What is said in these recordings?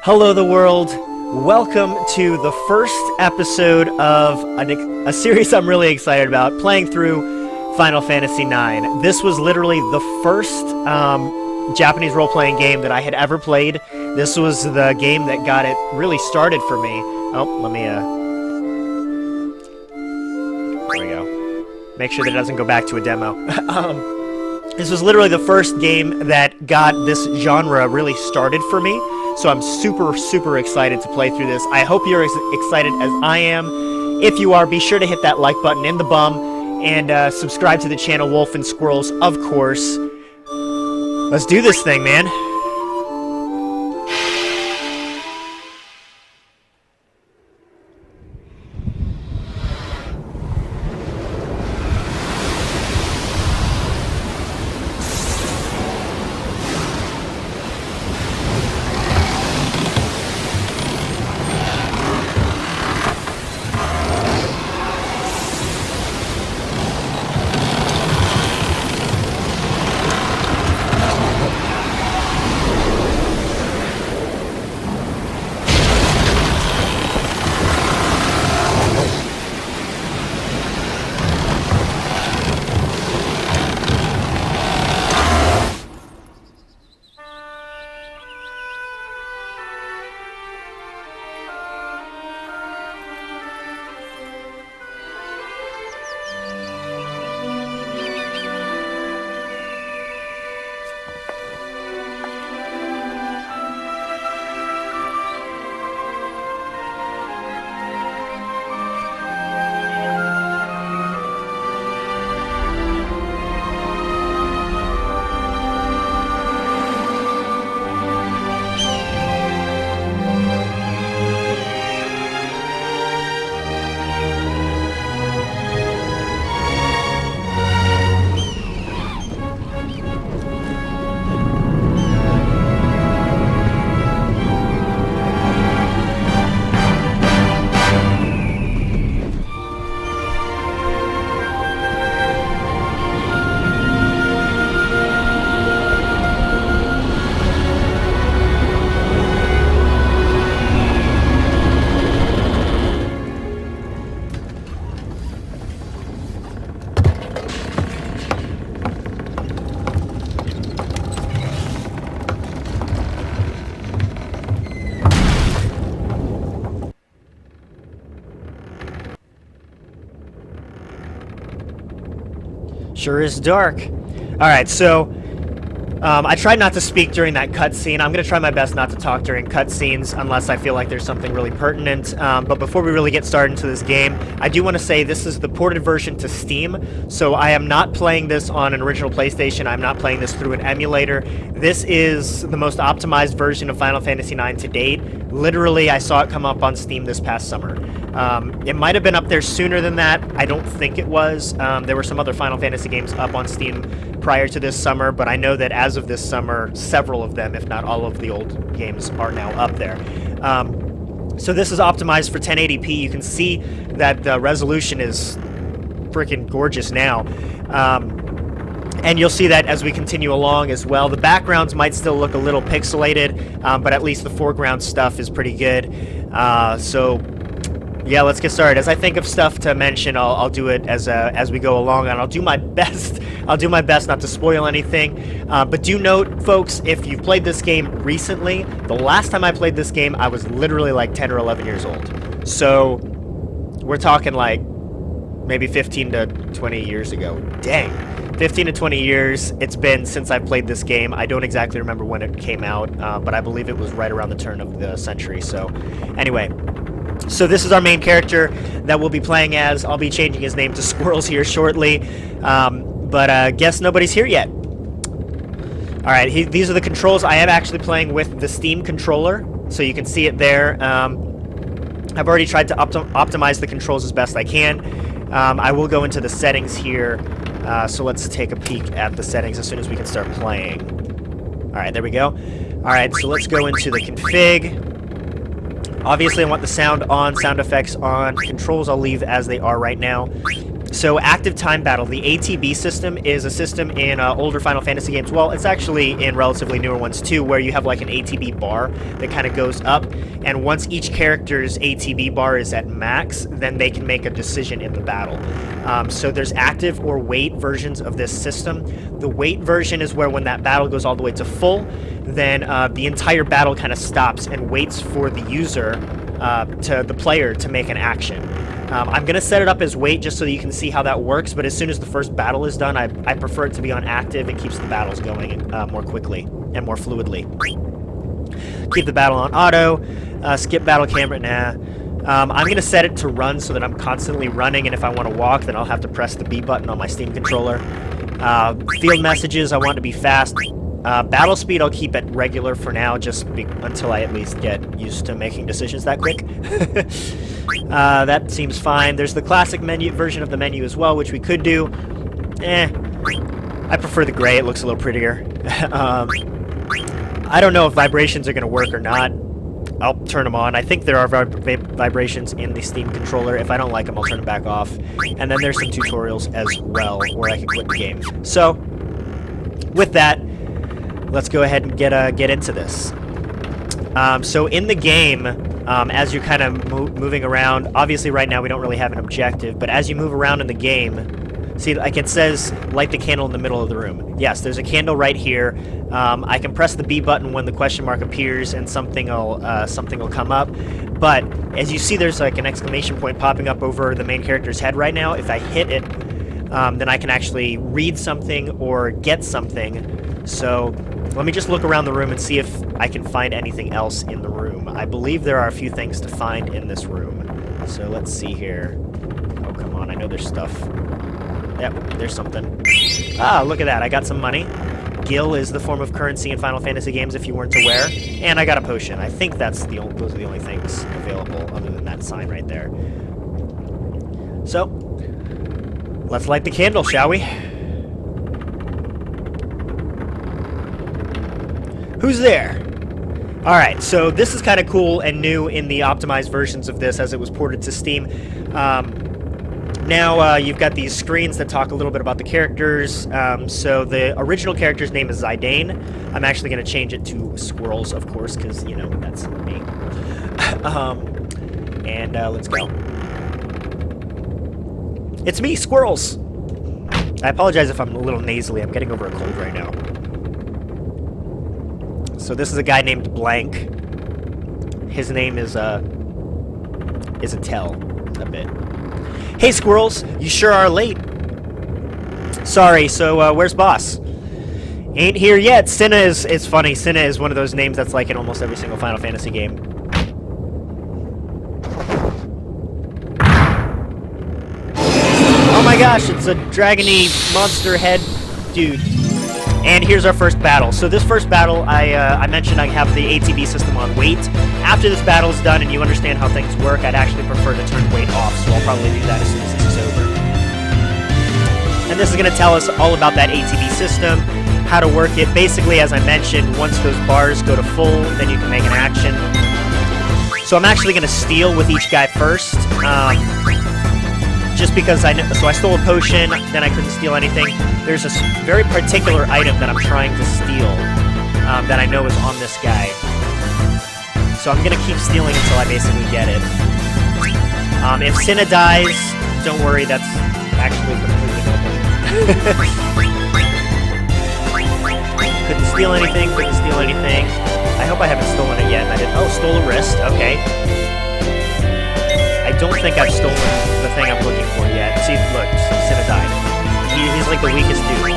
Hello, the world. Welcome to the first episode of a series I'm really excited about, playing through Final Fantasy IX. This was literally the first Japanese role-playing game that I had ever played. This was the game that got it really started for me. Oh, let me, there we go. Make sure that it doesn't go back to a demo. This was literally the first game that got this genre really started for me. So I'm super excited to play through this. I hope you're as excited as I am. If you are, be sure to hit that like button in the bum and subscribe to the channel Wulf and Skwirls, of course. Let's do this thing, man. Sure is dark. Alright, so I tried not to speak during that cutscene. I'm going to try my best not to talk during cutscenes unless I feel like there's something really pertinent. But before we really get started into this game, I do want to say this is the ported version to Steam. So I am not playing this on an original PlayStation. I'm not playing this through an emulator. This is the most optimized version of Final Fantasy IX to date. Literally, I saw it come up on Steam this past summer. It might have been up there sooner than that. I don't think it was. There were some other Final Fantasy games up on Steam prior to this summer, but I know that as of this summer, several of them, if not all of the old games, are now up there. So this is optimized for 1080p. You can see that the resolution is freaking gorgeous now. And you'll see that as we continue along as well. The backgrounds might still look a little pixelated, but at least the foreground stuff is pretty good. So yeah, let's get started. As I think of stuff to mention, I'll do it as we go along, and I'll do my best. I'll do my best not to spoil anything. But do note, folks, if you've played this game recently, the last time I played this game, I was literally like 10 or 11 years old. So we're talking like maybe 15 to 20 years ago. Dang. 15 to 20 years it's been since I played this game. I don't exactly remember when it came out, but I believe it was right around the turn of the century. So anyway. So this is our main character that we'll be playing as. I'll be changing his name to Squirrels here shortly, but guess nobody's here yet. Alright, these are the controls. I am actually playing with the Steam controller, so you can see it there. I've already tried to optimize the controls as best I can. I will go into the settings here, so let's take a peek at the settings as soon as we can start playing. Alright, there we go. Alright, so let's go into the config. Obviously, I want the sound on, sound effects on. Controls I'll leave as they are right now. So active time battle, the ATB system is a system in older Final Fantasy games. Well, it's actually in relatively newer ones too, where you have like an ATB bar that kind of goes up, and once each character's ATB bar is at max, then they can make a decision in the battle. So there's active or wait versions of this system. The wait version is where when that battle goes all the way to full, then the entire battle kind of stops and waits for the user, to the player, to make an action. I'm going to set it up as wait just so that you can see how that works, but as soon as the first battle is done, I prefer it to be on active. It keeps the battles going more quickly and more fluidly. Keep the battle on auto, skip battle camera, nah. I'm going to set it to run so that I'm constantly running, and if I want to walk, then I'll have to press the B button on my Steam controller. Field messages, I want to be fast. Battle speed, I'll keep at regular for now, just until I at least get used to making decisions that quick. That seems fine. There's the classic menu version of the menu as well, which we could do. I prefer the gray. It looks a little prettier. I don't know if vibrations are going to work or not. I'll turn them on. I think there are vibrations in the Steam controller. If I don't like them, I'll turn them back off. And then there's some tutorials as well, where I can quit the game. So, with that, let's go ahead and get into this. So in the game, as you're kind of moving around, obviously right now we don't really have an objective, but as you move around in the game, see, like it says, light the candle in the middle of the room. Yes, there's a candle right here. I can press the B button when the question mark appears and something will come up. But as you see, there's like an exclamation point popping up over the main character's head right now. If I hit it, then I can actually read something or get something. So let me just look around the room and see if I can find anything else in the room. I believe there are a few things to find in this room. So let's see here. Oh, come on. I know there's stuff. Yep, there's something. Ah, look at that. I got some money. Gil is the form of currency in Final Fantasy games, if you weren't aware. And I got a potion. I think those are the only things available other than that sign right there. So, let's light the candle, shall we? Who's there? Alright, so this is kind of cool and new in the optimized versions of this as it was ported to Steam. Now you've got these screens that talk a little bit about the characters. So the original character's name is Zidane. I'm actually going to change it to Skwirls, of course, because, you know, that's me. Let's go. It's me, Skwirls! I apologize if I'm a little nasally. I'm getting over a cold right now. So this is a guy named Blank. His name is a tell a bit. Hey Squirrels, you sure are late. Sorry, so where's boss? Ain't here yet. Cinna is funny. Cinna is one of those names that's like in almost every single Final Fantasy game. Oh my gosh, it's a dragony monster head dude. And here's our first battle. So this first battle, I mentioned I have the ATB system on wait. After this battle is done and you understand how things work, I'd actually prefer to turn wait off, so I'll probably do that as soon as this is over. And this is going to tell us all about that ATB system, how to work it. Basically, as I mentioned, once those bars go to full, then you can make an action. So I'm actually going to steal with each guy first. Just because so I stole a potion, then I couldn't steal anything. There's a very particular item that I'm trying to steal that I know is on this guy. So I'm gonna keep stealing until I basically get it. If Cinna dies, don't worry, that's actually completely normal. Couldn't steal anything, I hope I haven't stolen it yet. I didn't. Oh, stole a wrist, okay. I don't think I've stolen the thing I'm looking for yet. See, look, Cinna died. He's like the weakest dude.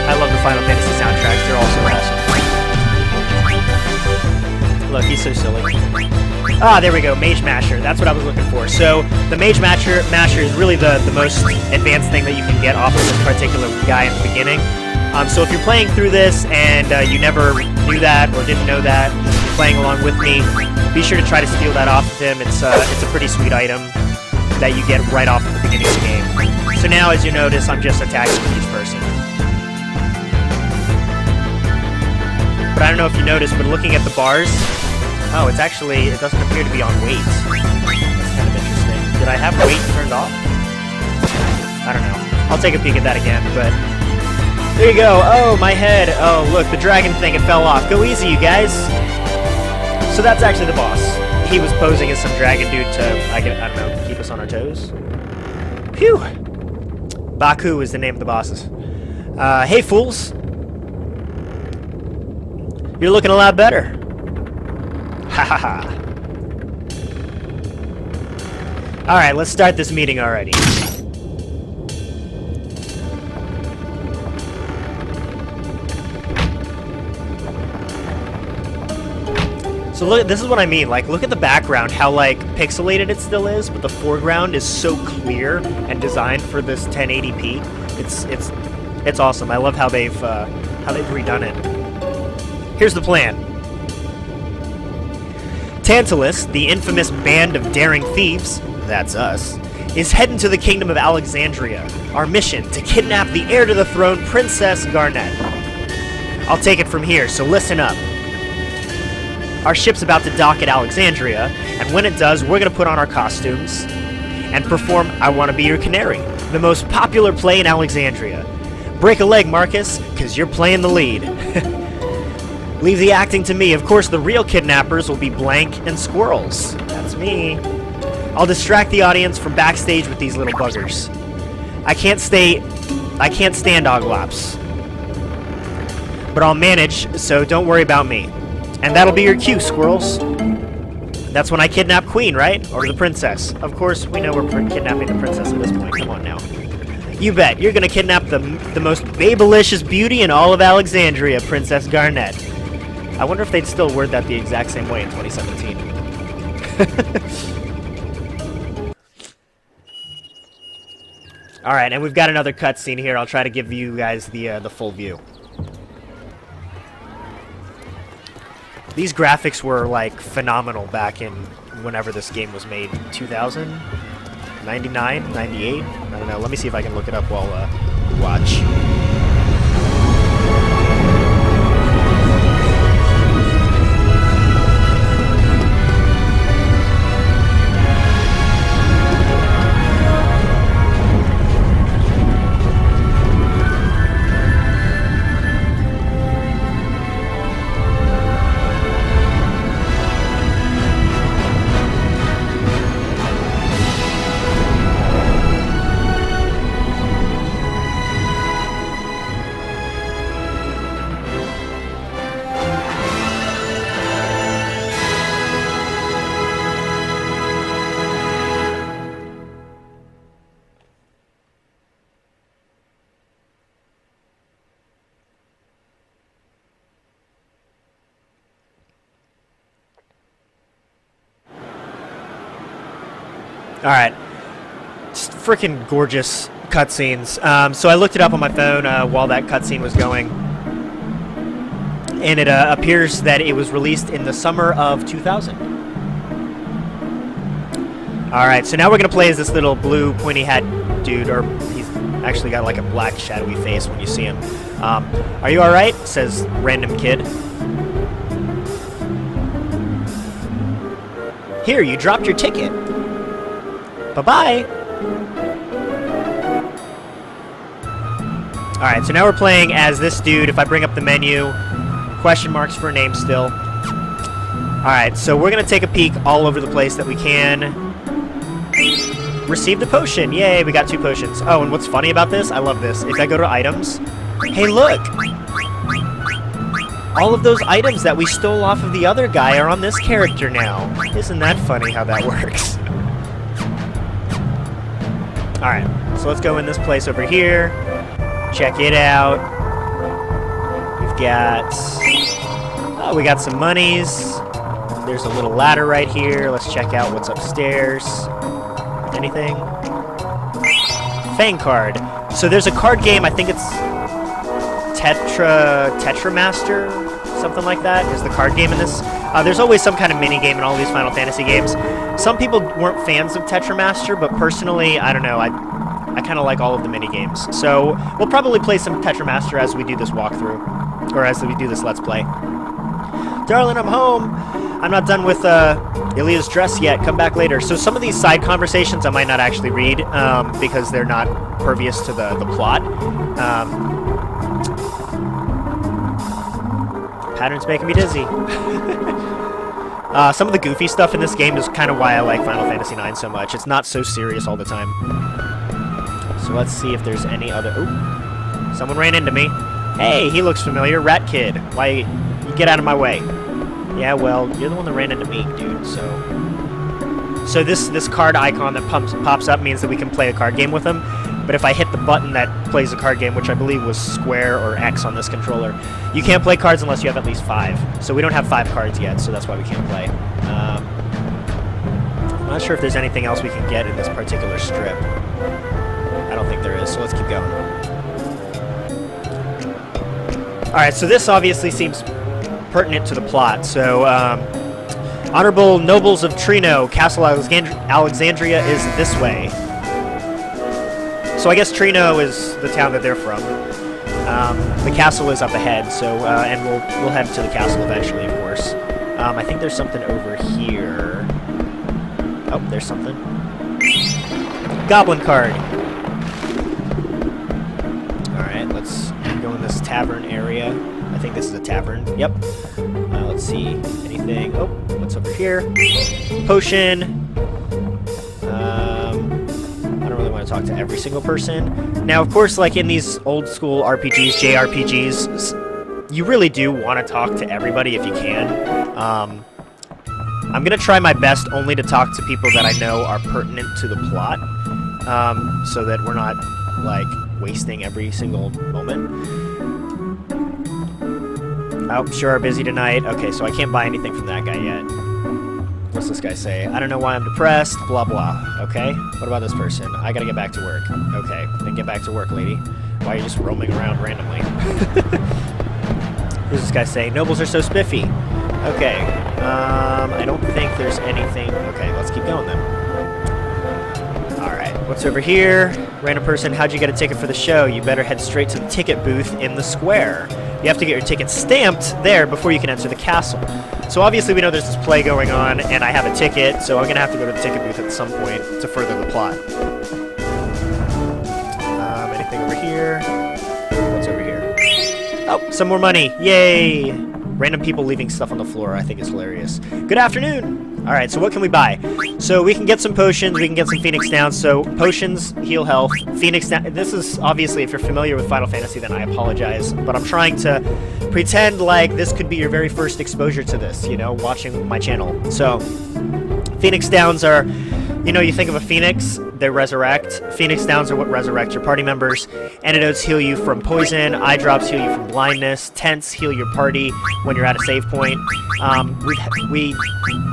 I love the Final Fantasy soundtracks. They're all so awesome. Look, he's so silly. Ah, there we go, Mage Masher. That's what I was looking for. So, the Mage Masher is really the most advanced thing that you can get off of this particular guy in the beginning. So if you're playing through this and you never knew that or didn't know that, playing along with me, be sure to try to steal that off of him. It's a pretty sweet item that you get right off at the beginning of the game. So now, as you notice, I'm just attacking each person. but I don't know if you noticed, but looking at the bars, oh, it's actually, it doesn't appear to be on weight. That's kind of interesting. Did I have weight turned off? I don't know. I'll take a peek at that again, but there you go. Oh, my head. Oh, look, the dragon thing, it fell off. Go easy, you guys. So that's actually the boss. He was posing as some dragon dude to, I don't know, keep us on our toes. Phew. Baku is the name of the bosses. Hey, fools. You're looking a lot better. Ha ha ha. Alright, let's start this meeting already. So look, this is what I mean, like, look at the background, how, like, pixelated it still is, but the foreground is so clear and designed for this 1080p. It's awesome. I love how they've redone it. Here's the plan. Tantalus, the infamous band of daring thieves, that's us, is heading to the kingdom of Alexandria. Our mission, to kidnap the heir to the throne, Princess Garnet. I'll take it from here, so listen up. Our ship's about to dock at Alexandria, and when it does, we're gonna put on our costumes and perform I Wanna Be Your Canary, the most popular play in Alexandria. Break a leg, Marcus, because you're playing the lead. Leave the acting to me. Of course, the real kidnappers will be Blank and Squirrels. That's me. I'll distract the audience from backstage with these little buggers. I can't stand Oglops. But I'll manage, so don't worry about me. And that'll be your cue, Squirrels. That's when I kidnap Queen, right? Or the princess. Of course, we know we're kidnapping the princess at this point. Come on now. You bet. You're gonna kidnap the most babelicious beauty in all of Alexandria, Princess Garnet. I wonder if they'd still word that the exact same way in 2017. Alright, and we've got another cutscene here. I'll try to give you guys the full view. These graphics were, like, phenomenal back in whenever this game was made. 2000? 99? 98? I don't know. Let me see if I can look it up while we watch. Alright. Just freaking gorgeous cutscenes. So I looked it up on my phone while that cutscene was going. And it appears that it was released in the summer of 2000. Alright, so now we're going to play as this little blue pointy hat dude, or he's actually got like a black shadowy face when you see him. Are you alright? Says random kid. Here, you dropped your ticket. Bye-bye! Alright, so now we're playing as this dude. If I bring up the menu, question marks for a name still. Alright, so we're gonna take a peek all over the place that we can. Receive the potion! Yay, we got 2 potions. Oh, and what's funny about this? I love this. If I go to items, hey look! All of those items that we stole off of the other guy are on this character now. Isn't that funny how that works? Alright, so let's go in this place over here. Check it out. We've got... oh, we got some monies. There's a little ladder right here. Let's check out what's upstairs. Anything? Fang card. So there's a card game, I think it's... Tetramaster? Something like that is the card game in this. There's always some kind of mini-game in all these Final Fantasy games. Some people weren't fans of Tetramaster, but personally, I don't know, I kind of like all of the mini-games. So, we'll probably play some Tetramaster as we do this walkthrough, or as we do this Let's Play. Darling, I'm home. I'm not done with Ilya's dress yet. Come back later. So some of these side conversations I might not actually read because they're not pervious to the plot. Pattern's making me dizzy. Some of the goofy stuff in this game is kind of why I like Final Fantasy IX so much. It's not so serious all the time. So let's see if there's any other... Ooh, someone ran into me. Hey, he looks familiar. Rat Kid. Why... You get out of my way. Yeah, well, you're the one that ran into me, dude, so this card icon that pops up means that we can play a card game with him, but if I hit the button that plays a card game, which I believe was Square or X on this controller, you can't play cards unless you have at least 5. So we don't have 5 cards yet, so that's why we can't play. I'm not sure if there's anything else we can get in this particular strip. I don't think there is, so let's keep going. Alright, so this obviously seems pertinent to the plot. So, Honorable Nobles of Trino, Castle Alexandria is this way. So I guess Trino is the town that they're from. The castle is up ahead, so, and we'll head to the castle eventually, of course. I think there's something over here. Oh, there's something. Goblin card. Alright, let's go in this tavern area. I think this is a tavern. Yep. Let's see. Anything? Oh, what's over here? Potion. I don't really want to talk to every single person. Now, of course, like in these old school RPGs, jRPGs, you really do want to talk to everybody if you can. I'm going to try my best only to talk to people that I know are pertinent to the plot, so that we're not, like, wasting every single moment. Oh, sure are busy tonight. Okay, so I can't buy anything from that guy yet. What's this guy say? I don't know why I'm depressed, blah, blah. Okay, what about this person? I gotta get back to work. Okay, then get back to work, lady. Why are you just roaming around randomly? Who's this guy say? Nobles are so spiffy. Okay, I don't think there's anything... Okay, let's keep going then. Alright, what's over here? Random person, how'd you get a ticket for the show? You better head straight to the ticket booth in the square. You have to get your ticket stamped there before you can enter the castle. So obviously we know there's this play going on, and I have a ticket, so I'm going to have to go to the ticket booth at some point to further the plot. Anything over here? What's over here? Oh, some more money. Yay! Random people leaving stuff on the floor I think is hilarious. Good afternoon! Alright, so what can we buy? So we can get some potions, we can get some Phoenix Downs. So potions heal health, Phoenix Down. This is obviously, if you're familiar with Final Fantasy, then I apologize. But I'm trying to pretend like this could be your very first exposure to this, you know, watching my channel. So Phoenix Downs are, you know, you think of a phoenix, they resurrect. Phoenix Downs are what resurrect your party members. Antidotes heal you from poison. Eye drops heal you from blindness. Tents heal your party when you're at a save point.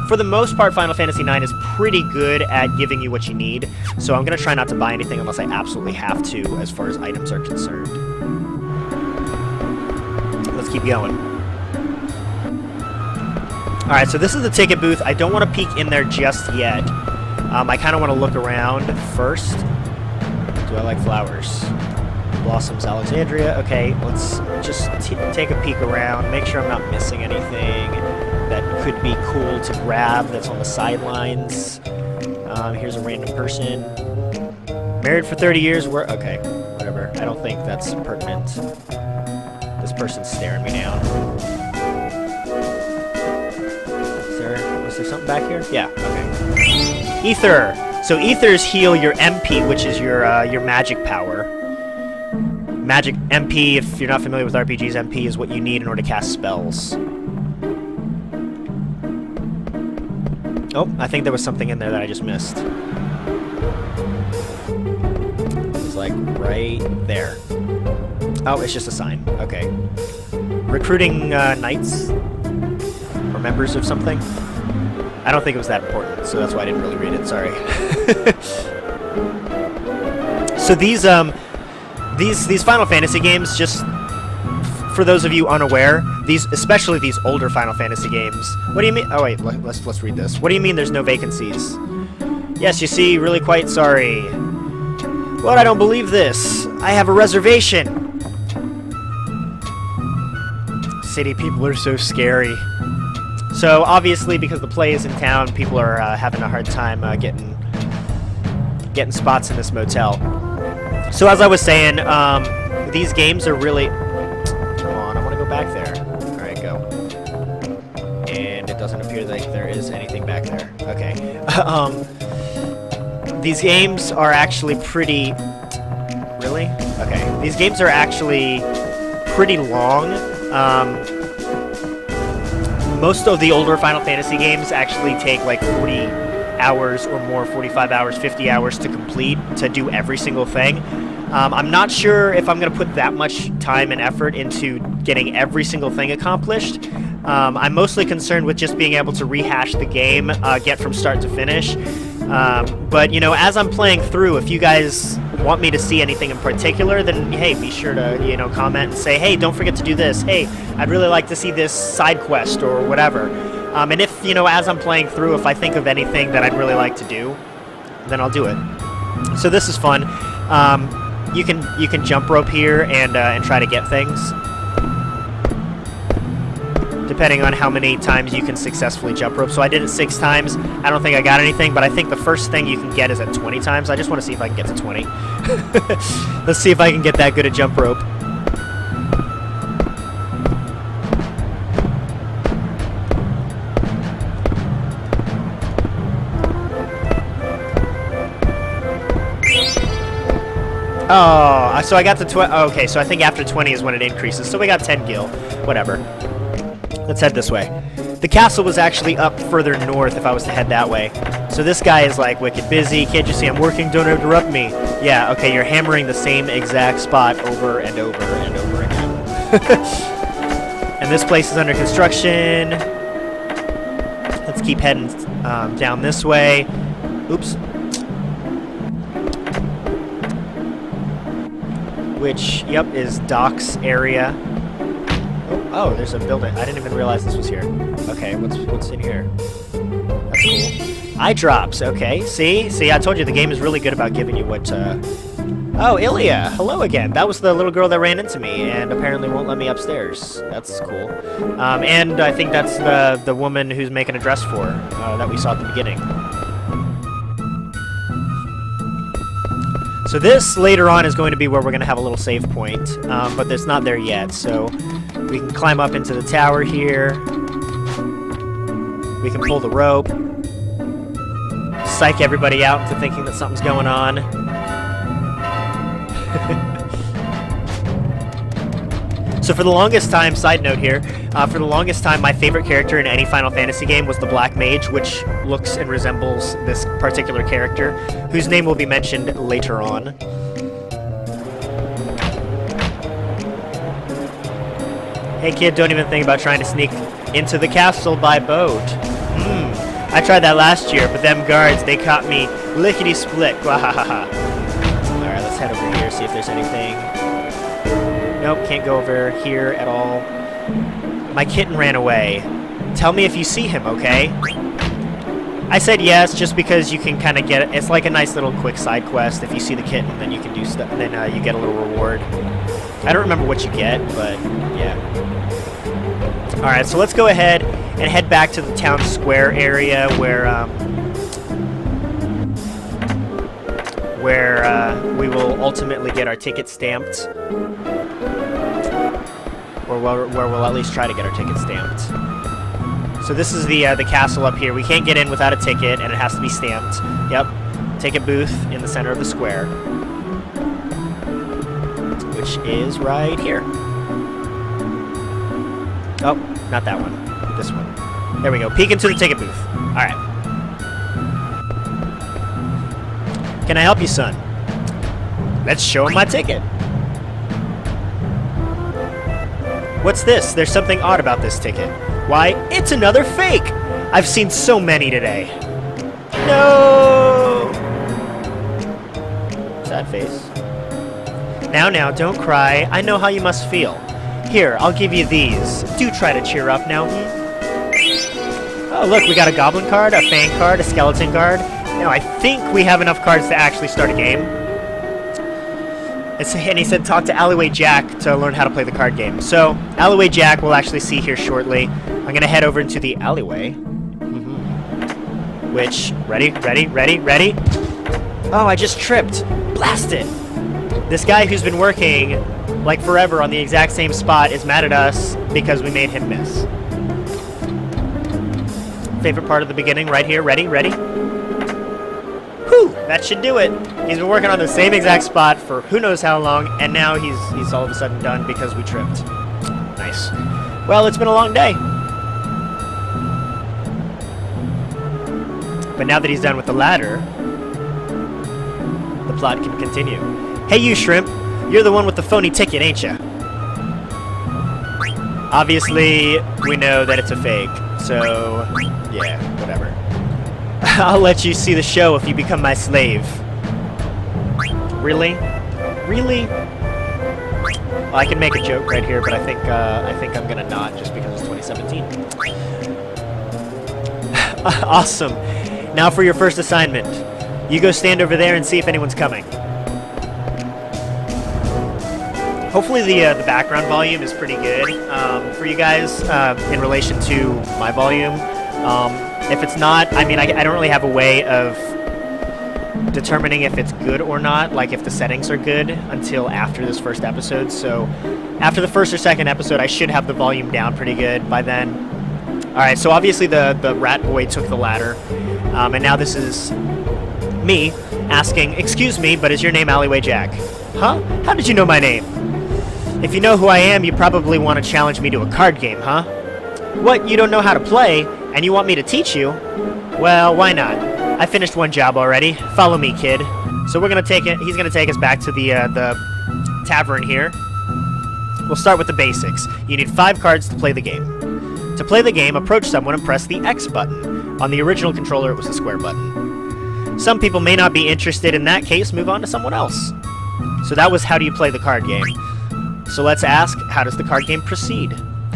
For the most part, Final Fantasy IX is pretty good at giving you what you need. So I'm going to try not to buy anything unless I absolutely have to, as far as items are concerned. Let's keep going. Alright, so this is the ticket booth. I don't want to peek in there just yet. I kind of want to look around first. Do I like flowers? Blossoms Alexandria. Okay, let's just take a peek around, make sure I'm not missing anything that could be cool to grab that's on the sidelines. Here's a random person. Married for 30 years. Okay, whatever. I don't think that's pertinent. This person's staring me down. Was there something back here? Yeah, okay. Ether! So ethers heal your MP, which is your magic power. Magic MP, if you're not familiar with RPGs, MP is what you need in order to cast spells. Oh, I think there was something in there that I just missed. It was like right there. Oh, it's just a sign. Okay. Recruiting knights? Or members of something? I don't think it was that important, so that's why I didn't really read it, sorry. So these Final Fantasy games, just for those of you unaware, especially these older Final Fantasy games. What do you mean? Oh wait, let's read this. What do you mean there's no vacancies? Yes, you see, really quite sorry. What? I don't believe this. I have a reservation. City people are so scary. So obviously, because the play is in town, people are having a hard time getting spots in this motel. So as I was saying, these games are really... Come on, I want to go back there. All right, go. And it doesn't appear like there is anything back there. Okay. These games are actually pretty... Really? Okay. These games are actually pretty long. Most of the older Final Fantasy games actually take like 40 hours or more, 45 hours, 50 hours to complete, to do every single thing. I'm not sure if I'm going to put that much time and effort into getting every single thing accomplished. I'm mostly concerned with just being able to rehash the game, get from start to finish. But, you know, as I'm playing through, if you guys want me to see anything in particular, then, hey, be sure to, you know, comment and say, hey, don't forget to do this. Hey, I'd really like to see this side quest or whatever. And if, you know, as I'm playing through, if I think of anything that I'd really like to do, then I'll do it. So this is fun. You can jump rope here and try to get things, depending on how many times you can successfully jump rope. So I did it 6 times. I don't think I got anything, but I think the first thing you can get is at 20 times. I just want to see if I can get to 20. Let's see if I can get that good at jump rope. Oh, so I got to 20. Okay, so I think after 20 is when it increases. So we got 10 gil. Whatever. Let's head this way. The castle was actually up further north if I was to head that way. So this guy is like wicked busy. Can't you see I'm working? Don't interrupt me. Yeah, okay, you're hammering the same exact spot over and over and over again. And this place is under construction. Let's keep heading down this way. Oops. Which, yep, is docks area. Oh, there's a building. I didn't even realize this was here. Okay, what's in here? That's cool. Eye drops. Okay, see, I told you the game is really good about giving you what. Oh, Ilya, hello again. That was the little girl that ran into me and apparently won't let me upstairs. That's cool. And I think that's the woman who's making a dress for that we saw at the beginning. So this, later on, is going to be where we're going to have a little save point, but it's not there yet, so we can climb up into the tower here. We can pull the rope. Psych everybody out into thinking that something's going on. So for the longest time, side note here, for the longest time, my favorite character in any Final Fantasy game was the Black Mage, which looks and resembles this particular character, whose name will be mentioned later on. Hey kid, don't even think about trying to sneak into the castle by boat. I tried that last year, but them guards, they caught me lickety-split. Alright, let's head over here, see if there's anything. Nope, can't go over here at all. My kitten ran away. Tell me if you see him, okay? I said yes, just because you can kind of get it. It's like a nice little quick side quest. If you see the kitten, then you can do stuff. Then you get a little reward. I don't remember what you get, but yeah. All right, so let's go ahead and head back to the town square area where we will ultimately get our ticket stamped. Or where we'll at least try to get our ticket stamped. So this is the castle up here. We can't get in without a ticket, and it has to be stamped. Yep, ticket booth in the center of the square, which is right here. Oh, not that one. This one. There we go. Peek into the ticket booth. All right. Can I help you, son? Let's show him my ticket. What's this? There's something odd about this ticket. Why, it's another fake! I've seen so many today. No! Sad face. Now, don't cry. I know how you must feel. Here, I'll give you these. Do try to cheer up now. Oh, look, we got a goblin card, a fang card, a skeleton card. Now, I think we have enough cards to actually start a game. And he said talk to Alleyway Jack to learn how to play the card game. So Alleyway Jack we'll actually see here shortly. I'm gonna head over into the alleyway. Which, ready? Oh, I just tripped. Blast it! This guy who's been working like forever on the exact same spot is mad at us because we made him miss. Favorite part of the beginning right here. Ready? Whew! That should do it. He's been working on the same exact spot for who knows how long, and now he's all of a sudden done because we tripped. Nice. Well, it's been a long day. But now that he's done with the ladder, the plot can continue. Hey, you shrimp. You're the one with the phony ticket, ain't ya? Obviously, we know that it's a fake, so yeah, whatever. I'll let you see the show if you become my slave. Really? Well, I can make a joke right here, but I think I'm gonna not just because it's 2017. Awesome. Now for your first assignment. You go stand over there and see if anyone's coming. Hopefully the background volume is pretty good for you guys in relation to my volume. If it's not, I mean, I don't really have a way of determining if it's good or not, like if the settings are good, until after this first episode. So after the first or second episode, I should have the volume down pretty good by then. Alright, so obviously the rat boy took the ladder, and now this is me asking, excuse me, but is your name Alleyway Jack? Huh? How did you know my name? If you know who I am, you probably want to challenge me to a card game, huh? What, you don't know how to play, and you want me to teach you? Well, why not? I finished one job already. Follow me, kid. So we're gonna take it. He's gonna take us back to the tavern here. We'll start with the basics. You need 5 cards to play the game. To play the game, approach someone and press the X button. On the original controller, it was the square button. Some people may not be interested in that case. Move on to someone else. So that was how do you play the card game. So let's ask, how does the card game proceed?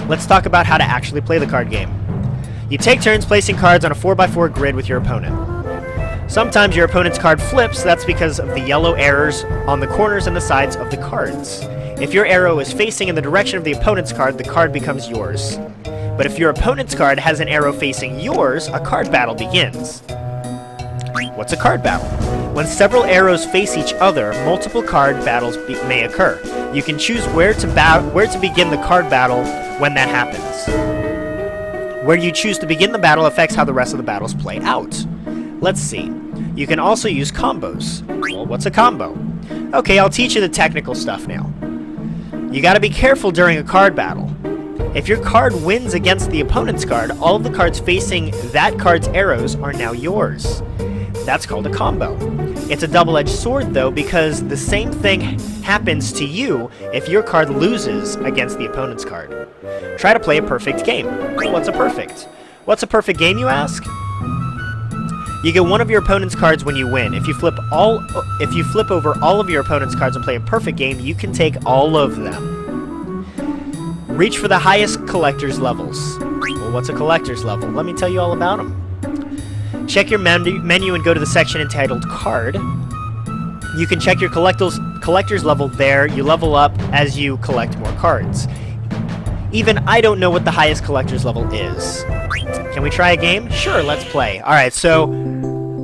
Let's talk about how to actually play the card game. You take turns placing cards on a 4x4 grid with your opponent. Sometimes your opponent's card flips, that's because of the yellow arrows on the corners and the sides of the cards. If your arrow is facing in the direction of the opponent's card, the card becomes yours. But if your opponent's card has an arrow facing yours, a card battle begins. What's a card battle? When several arrows face each other, multiple card battles may occur. You can choose where to begin the card battle when that happens. Where you choose to begin the battle affects how the rest of the battles play out. Let's see. You can also use combos. Well, what's a combo? Okay, I'll teach you the technical stuff now. You gotta be careful during a card battle. If your card wins against the opponent's card, all of the cards facing that card's arrows are now yours. That's called a combo. It's a double-edged sword, though, because the same thing happens to you if your card loses against the opponent's card. Try to play a perfect game. Well, what's a perfect? What's a perfect game, you ask? You get one of your opponent's cards when you win. If you flip over all of your opponent's cards and play a perfect game, you can take all of them. Reach for the highest collector's levels. Well, what's a collector's level? Let me tell you all about them. Check your menu and go to the section entitled Card. You can check your collector's level there. You level up as you collect more cards. Even I don't know what the highest collector's level is. Can we try a game? Sure, let's play. Alright, so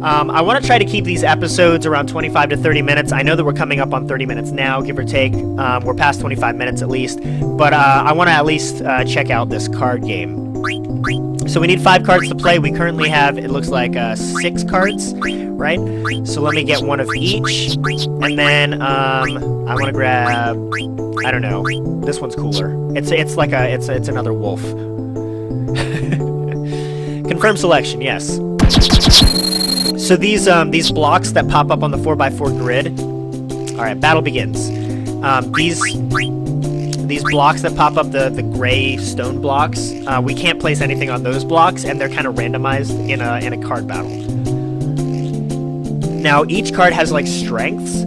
I want to try to keep these episodes around 25 to 30 minutes. I know that we're coming up on 30 minutes now, give or take. We're past 25 minutes at least. But I want to at least check out this card game. So we need 5 cards to play. We currently have, it looks like 6 cards, right? So let me get one of each. And then I want to grab, I don't know. This one's cooler. It's another wolf. Confirm selection, yes. So these blocks that pop up on the 4x4 grid. All right, battle begins. These blocks that pop up, the gray stone blocks, we can't place anything on those blocks, and they're kind of randomized in a card battle. Now, each card has like strengths.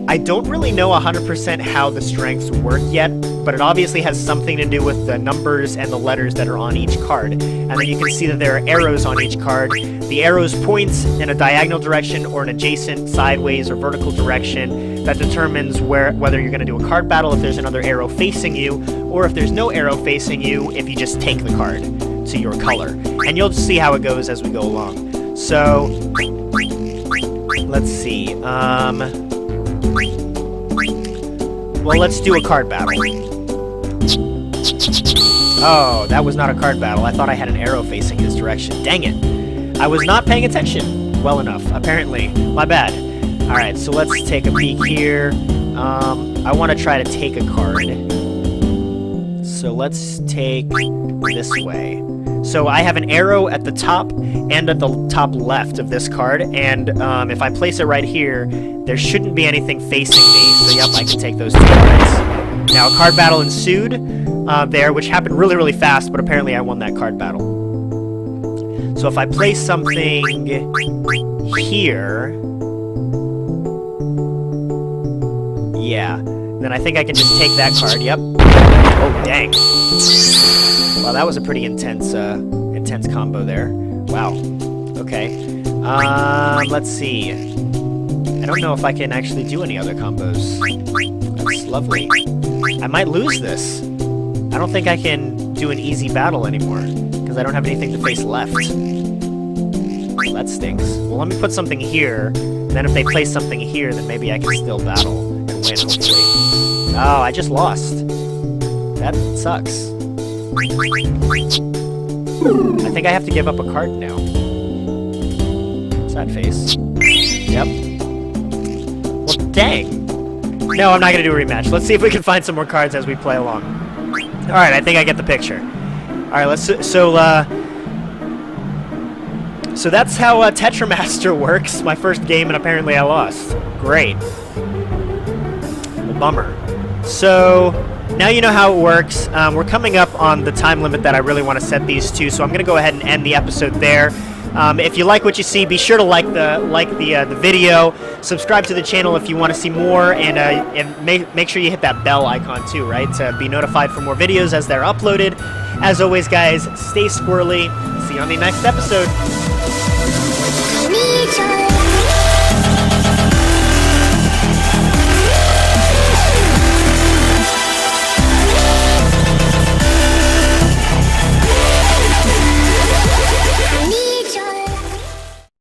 I don't really know 100% how the strengths work yet, but it obviously has something to do with the numbers and the letters that are on each card. And then you can see that there are arrows on each card. The arrows point in a diagonal direction or an adjacent, sideways, or vertical direction. that determines whether you're going to do a card battle if there's another arrow facing you, or if there's no arrow facing you, if you just take the card to your color. And you'll see how it goes as we go along. So, let's see. Well, let's do a card battle. Oh, that was not a card battle. I thought I had an arrow facing his direction. Dang it. I was not paying attention well enough, apparently. My bad. Alright, so let's take a peek here. I want to try to take a card. So let's take this way. So I have an arrow at the top and at the top left of this card, and if I place it right here, there shouldn't be anything facing me, so yep, I can take those 2 cards. Now, a card battle ensued there, which happened really, really fast, but apparently I won that card battle. So if I place something here, yeah, then I think I can just take that card, yep. Oh, dang. Wow, that was a pretty intense combo there. Wow. Okay. Let's see. I don't know if I can actually do any other combos. That's lovely. I might lose this. I don't think I can do an easy battle anymore, because I don't have anything to face left. Well, that stinks. Well, let me put something here, and then if they place something here, then maybe I can still battle and win, hopefully. Oh, I just lost. That sucks. I think I have to give up a card now. Sad face. Yep. Well, dang. No, I'm not going to do a rematch. Let's see if we can find some more cards as we play along. Alright, I think I get the picture. Alright, let's... So that's how Tetramaster works. My first game, and apparently I lost. Great. Well, bummer. So... now you know how it works. We're coming up on the time limit that I really want to set these to, so I'm going to go ahead and end the episode there. If you like what you see, be sure to like the video, subscribe to the channel if you want to see more, and make sure you hit that bell icon too, right, to be notified for more videos as they're uploaded. As always, guys, stay squirrely. See you on the next episode.